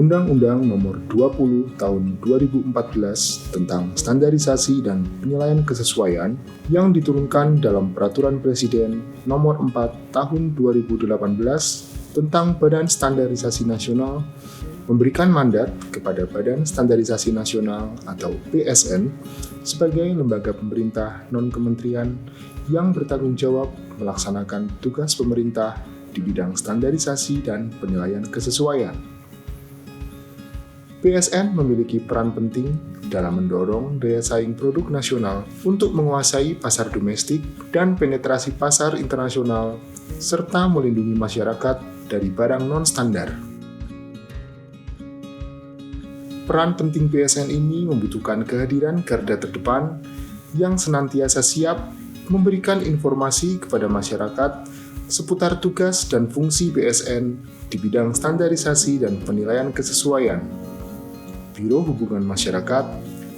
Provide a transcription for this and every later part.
Undang-Undang Nomor 20 Tahun 2014 tentang Standarisasi dan Penilaian Kesesuaian yang diturunkan dalam Peraturan Presiden Nomor 4 Tahun 2018 tentang Badan Standarisasi Nasional memberikan mandat kepada Badan Standarisasi Nasional atau BSN sebagai lembaga pemerintah non-kementerian yang bertanggung jawab melaksanakan tugas pemerintah di bidang standarisasi dan penilaian kesesuaian. BSN memiliki peran penting dalam mendorong daya saing produk nasional untuk menguasai pasar domestik dan penetrasi pasar internasional, serta melindungi masyarakat dari barang non-standar. Peran penting BSN ini membutuhkan kehadiran garda terdepan yang senantiasa siap memberikan informasi kepada masyarakat seputar tugas dan fungsi BSN di bidang standarisasi dan penilaian kesesuaian. Biro Hubungan Masyarakat,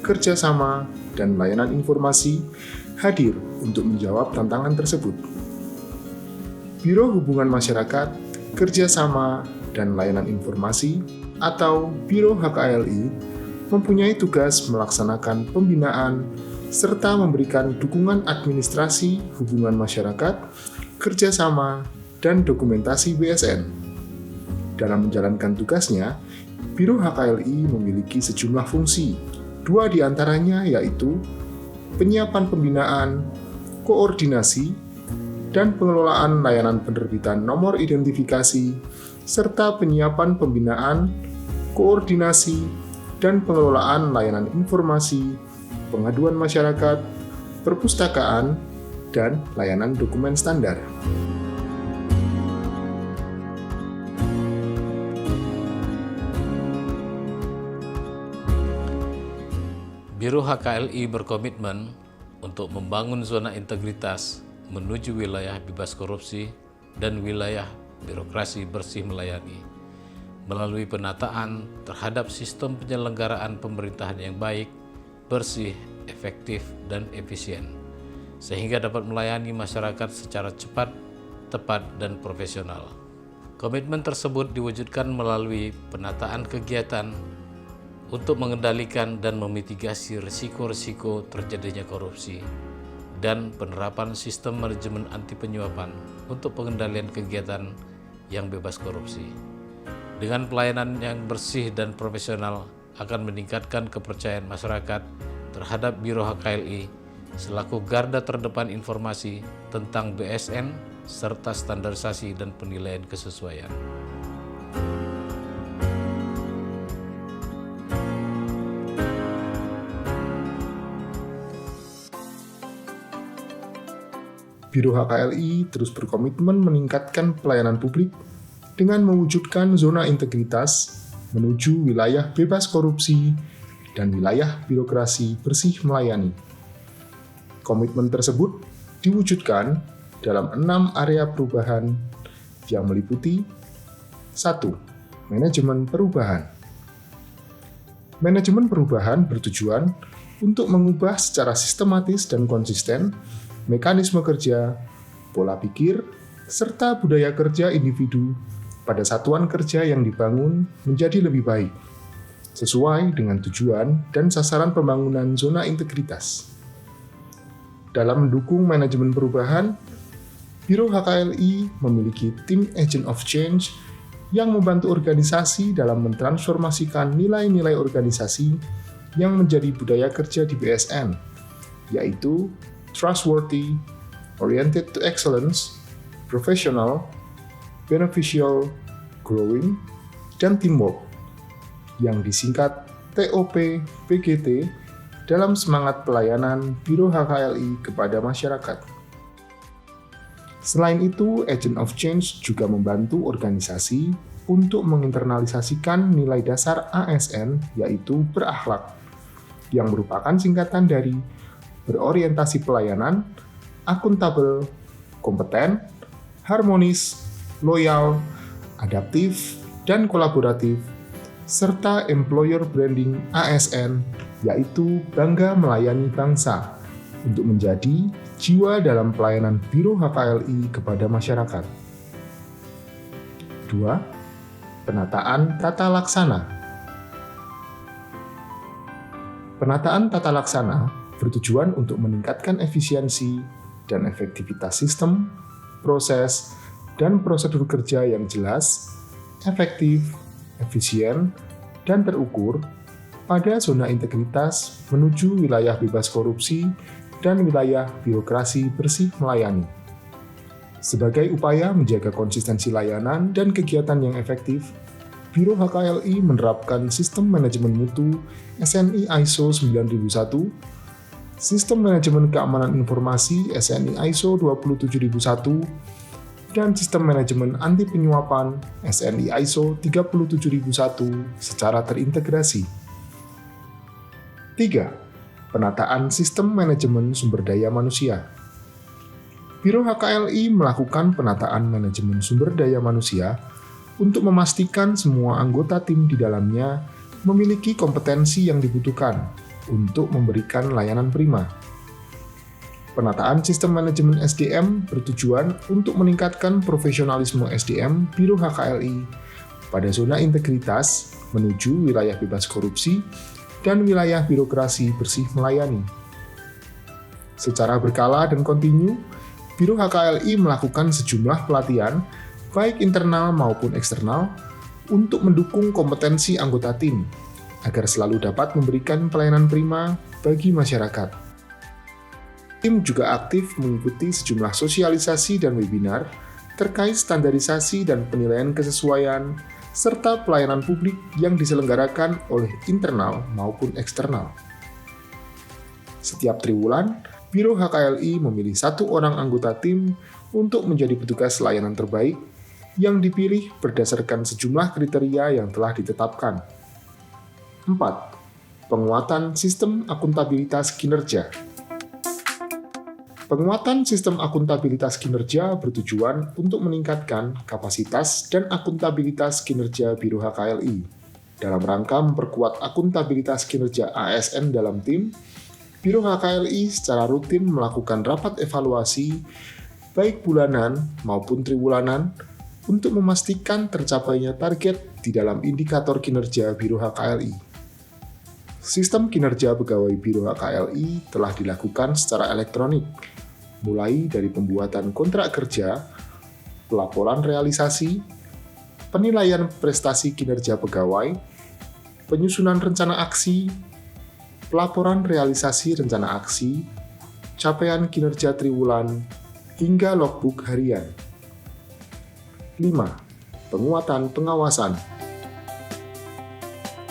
Kerjasama, dan Layanan Informasi hadir untuk menjawab tantangan tersebut. Biro Hubungan Masyarakat, Kerjasama, dan Layanan Informasi atau Biro HKLI mempunyai tugas melaksanakan pembinaan serta memberikan dukungan administrasi hubungan masyarakat, kerjasama, dan dokumentasi BSN. Dalam menjalankan tugasnya, Biro HKLI memiliki sejumlah fungsi. Dua di antaranya yaitu penyiapan pembinaan, koordinasi, dan pengelolaan layanan penerbitan nomor identifikasi, serta penyiapan pembinaan, koordinasi, dan pengelolaan layanan informasi, pengaduan masyarakat, perpustakaan, dan layanan dokumen standar. Biro HKLI berkomitmen untuk membangun zona integritas menuju wilayah bebas korupsi dan wilayah birokrasi bersih melayani, melalui penataan terhadap sistem penyelenggaraan pemerintahan yang baik, bersih, efektif, dan efisien, sehingga dapat melayani masyarakat secara cepat, tepat, dan profesional. Komitmen tersebut diwujudkan melalui penataan kegiatan untuk mengendalikan dan memitigasi risiko-risiko terjadinya korupsi dan penerapan sistem manajemen anti penyuapan untuk pengendalian kegiatan yang bebas korupsi. Dengan pelayanan yang bersih dan profesional akan meningkatkan kepercayaan masyarakat terhadap Biro HKLI selaku garda terdepan informasi tentang BSN serta standarisasi dan penilaian kesesuaian. Biro HKLI terus berkomitmen meningkatkan pelayanan publik dengan mewujudkan zona integritas menuju wilayah bebas korupsi dan wilayah birokrasi bersih melayani. Komitmen tersebut diwujudkan dalam 6 area perubahan yang meliputi 1. Manajemen perubahan. Manajemen perubahan bertujuan untuk mengubah secara sistematis dan konsisten mekanisme kerja, pola pikir, serta budaya kerja individu pada satuan kerja yang dibangun menjadi lebih baik, sesuai dengan tujuan dan sasaran pembangunan zona integritas. Dalam mendukung manajemen perubahan, Biro HKLI memiliki tim Agent of Change yang membantu organisasi dalam mentransformasikan nilai-nilai organisasi yang menjadi budaya kerja di BSN, yaitu trustworthy, oriented to excellence, professional, beneficial, growing, dan teamwork, yang disingkat TOP-PGT dalam semangat pelayanan Biro HKLI kepada masyarakat. Selain itu, Agent of Change juga membantu organisasi untuk menginternalisasikan nilai dasar ASN, yaitu berakhlak, yang merupakan singkatan dari berorientasi pelayanan, akuntabel, kompeten, harmonis, loyal, adaptif, dan kolaboratif, serta employer branding ASN, yaitu bangga melayani bangsa, untuk menjadi jiwa dalam pelayanan Biro HKLI kepada masyarakat. 2. Penataan tata laksana. Penataan tata laksana bertujuan untuk meningkatkan efisiensi dan efektivitas sistem, proses, dan prosedur kerja yang jelas, efektif, efisien, dan terukur pada zona integritas menuju wilayah bebas korupsi dan wilayah birokrasi bersih melayani. Sebagai upaya menjaga konsistensi layanan dan kegiatan yang efektif, Biro HKLI menerapkan Sistem Manajemen Mutu SNI ISO 9001, Sistem Manajemen Keamanan Informasi SNI ISO 27001, dan Sistem Manajemen Anti Penyuapan SNI ISO 37001 secara terintegrasi. 3. Penataan Sistem Manajemen Sumber Daya Manusia. Biro HKLI melakukan penataan manajemen sumber daya manusia untuk memastikan semua anggota tim di dalamnya memiliki kompetensi yang dibutuhkan untuk memberikan layanan prima. Penataan sistem manajemen SDM bertujuan untuk meningkatkan profesionalisme SDM Biro HKLI pada zona integritas menuju wilayah bebas korupsi dan wilayah birokrasi bersih melayani. Secara berkala dan kontinu, Biro HKLI melakukan sejumlah pelatihan, baik internal maupun eksternal, untuk mendukung kompetensi anggota tim, agar selalu dapat memberikan pelayanan prima bagi masyarakat. Tim juga aktif mengikuti sejumlah sosialisasi dan webinar terkait standarisasi dan penilaian kesesuaian, serta pelayanan publik yang diselenggarakan oleh internal maupun eksternal. Setiap triwulan, Biro HKLI memilih 1 orang anggota tim untuk menjadi petugas layanan terbaik yang dipilih berdasarkan sejumlah kriteria yang telah ditetapkan. 4. Penguatan sistem akuntabilitas kinerja. Penguatan sistem akuntabilitas kinerja bertujuan untuk meningkatkan kapasitas dan akuntabilitas kinerja Biro HKLI. Dalam rangka memperkuat akuntabilitas kinerja ASN dalam tim, Biro HKLI secara rutin melakukan rapat evaluasi, baik bulanan maupun triwulanan, untuk memastikan tercapainya target di dalam indikator kinerja Biro HKLI. Sistem kinerja pegawai Biro HKLI telah dilakukan secara elektronik, mulai dari pembuatan kontrak kerja, pelaporan realisasi, penilaian prestasi kinerja pegawai, penyusunan rencana aksi, pelaporan realisasi rencana aksi, capaian kinerja triwulan, hingga logbook harian. 5. Penguatan pengawasan.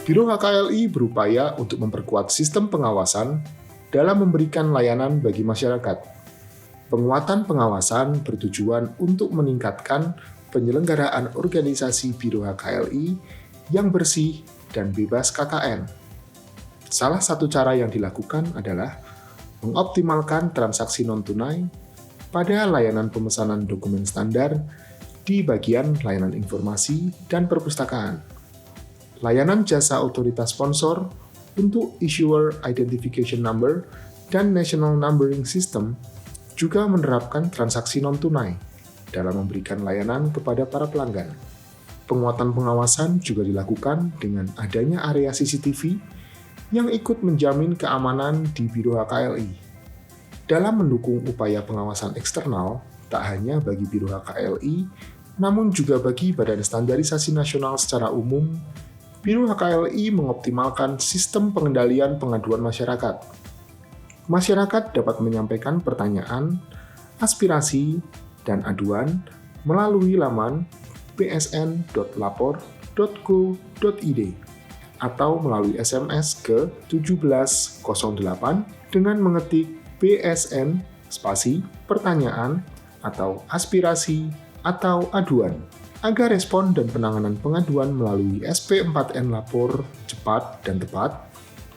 Biro HKLI berupaya untuk memperkuat sistem pengawasan dalam memberikan layanan bagi masyarakat. Penguatan pengawasan bertujuan untuk meningkatkan penyelenggaraan organisasi Biro HKLI yang bersih dan bebas KKN. Salah satu cara yang dilakukan adalah mengoptimalkan transaksi non-tunai pada layanan pemesanan dokumen standar di bagian layanan informasi dan perpustakaan, layanan jasa otoritas sponsor untuk Issuer Identification Number dan National Numbering System juga menerapkan transaksi non-tunai dalam memberikan layanan kepada para pelanggan. Penguatan pengawasan juga dilakukan dengan adanya area CCTV yang ikut menjamin keamanan di Biro HKLI. Dalam mendukung upaya pengawasan eksternal, tak hanya bagi Biro HKLI, namun juga bagi Badan Standarisasi Nasional secara umum, Biro HKLI mengoptimalkan sistem pengendalian pengaduan masyarakat. Masyarakat dapat menyampaikan pertanyaan, aspirasi, dan aduan melalui laman bsn.lapor.go.id atau melalui SMS ke 1708 dengan mengetik BSN spasi pertanyaan atau aspirasi atau aduan. Agar respon dan penanganan pengaduan melalui SP4N Lapor cepat dan tepat,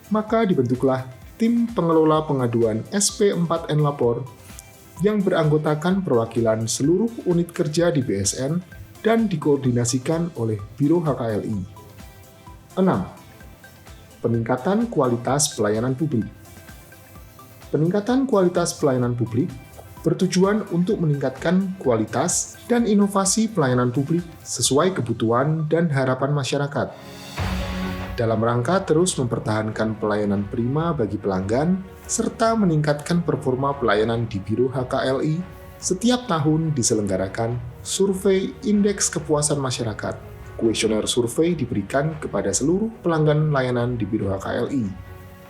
maka dibentuklah tim pengelola pengaduan SP4N Lapor yang beranggotakan perwakilan seluruh unit kerja di BSN dan dikoordinasikan oleh Biro HKLI. 6. Peningkatan kualitas pelayanan publik. Peningkatan kualitas pelayanan publik bertujuan untuk meningkatkan kualitas dan inovasi pelayanan publik sesuai kebutuhan dan harapan masyarakat. Dalam rangka terus mempertahankan pelayanan prima bagi pelanggan, serta meningkatkan performa pelayanan di Biro HKLI, setiap tahun diselenggarakan survei indeks kepuasan masyarakat. Kuesioner survei diberikan kepada seluruh pelanggan layanan di Biro HKLI.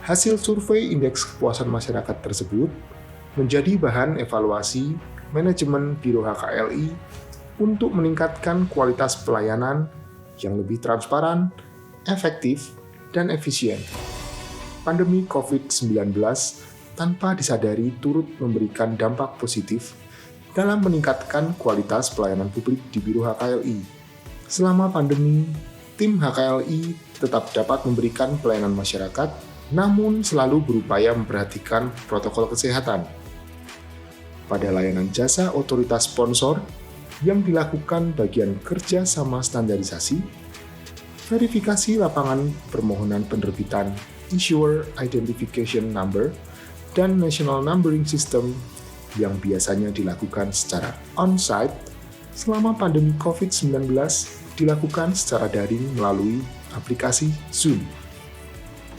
Hasil survei indeks kepuasan masyarakat tersebut menjadi bahan evaluasi manajemen Biro HKLI untuk meningkatkan kualitas pelayanan yang lebih transparan, efektif, dan efisien. Pandemi COVID-19 tanpa disadari turut memberikan dampak positif dalam meningkatkan kualitas pelayanan publik di Biro HKLI. Selama pandemi, tim HKLI tetap dapat memberikan pelayanan masyarakat, namun selalu berupaya memperhatikan protokol kesehatan. Pada layanan jasa otoritas sponsor yang dilakukan bagian kerja sama standarisasi, verifikasi lapangan permohonan penerbitan Issuer Identification Number dan National Numbering System yang biasanya dilakukan secara on-site, selama pandemi COVID-19 dilakukan secara daring melalui aplikasi Zoom.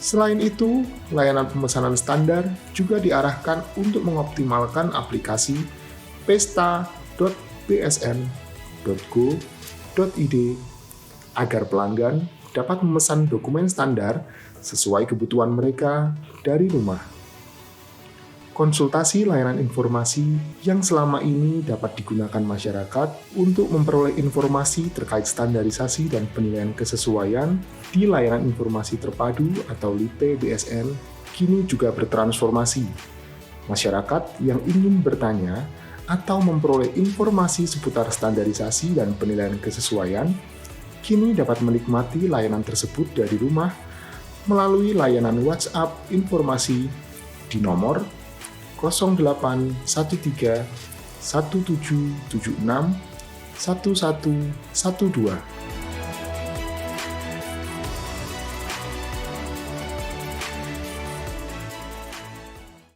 Selain itu, layanan pemesanan standar juga diarahkan untuk mengoptimalkan aplikasi pesta.bsn.go.id agar pelanggan dapat memesan dokumen standar sesuai kebutuhan mereka dari rumah. Konsultasi layanan informasi yang selama ini dapat digunakan masyarakat untuk memperoleh informasi terkait standarisasi dan penilaian kesesuaian di layanan informasi terpadu atau LIPE BSN kini juga bertransformasi. Masyarakat yang ingin bertanya atau memperoleh informasi seputar standarisasi dan penilaian kesesuaian kini dapat menikmati layanan tersebut dari rumah melalui layanan WhatsApp informasi di nomor 0813 1776 1112.